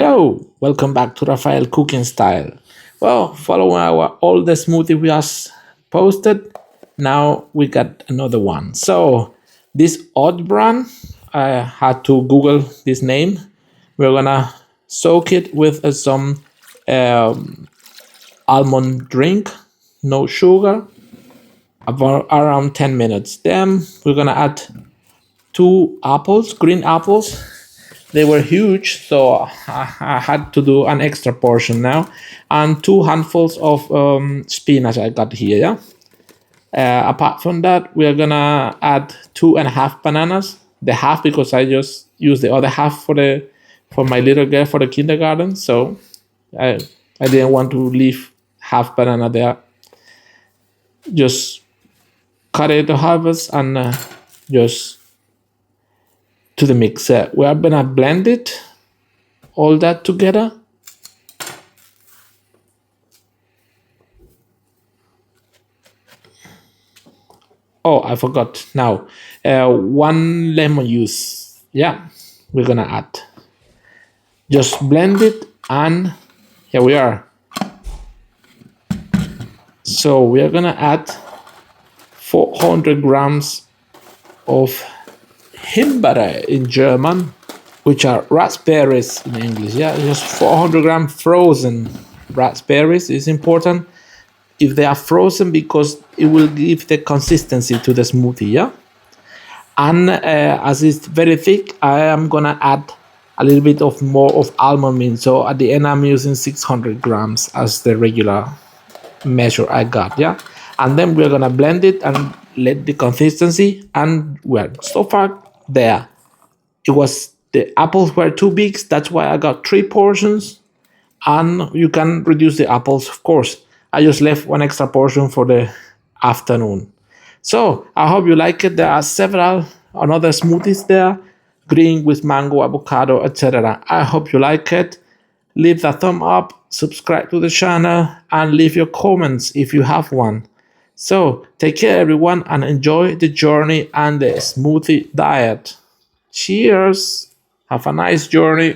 Hello, welcome back to Rafael Cooking Style. Well, following our all the smoothie we just posted, now we got another one. So this oat bran, I had to Google this name. We're gonna soak it with some almond drink, no sugar, about around 10 minutes. Then we're gonna add two apples, green apples. They were huge, so I had to do an extra portion now, and two handfuls of spinach I got here. Yeah. Apart from that, we are gonna add 2.5 bananas. The half because I just used the other half for my little girl for the kindergarten. So I I didn't want to leave half banana there. Just cut it to halves and just to the mixer. We are gonna blend it all that together. Oh, I forgot now. One lemon juice. Yeah, we're gonna add. Just blend it, and here we are. So we are gonna add 400 grams of Himbeere in German, which are raspberries in English. Yeah, just 400-gram frozen raspberries is important if they are frozen because it will give the consistency to the smoothie. Yeah, and as it's very thick, I am gonna add a little bit of more of almond mint. So at the end, I'm using 600 grams as the regular measure I got. Yeah, and then we're gonna blend it and let the consistency. And well, so far there, it was the apples were too big. That's why I got three portions, and you can reduce the apples, of course. I just left one extra portion for the afternoon. So I hope you like it. There are several another smoothies there, green with mango, avocado, etc. I hope you like it. Leave a thumb up, subscribe to the channel, and leave your comments if you have one. So take care, everyone, and enjoy the journey and the smoothie diet. Cheers! Have a nice journey.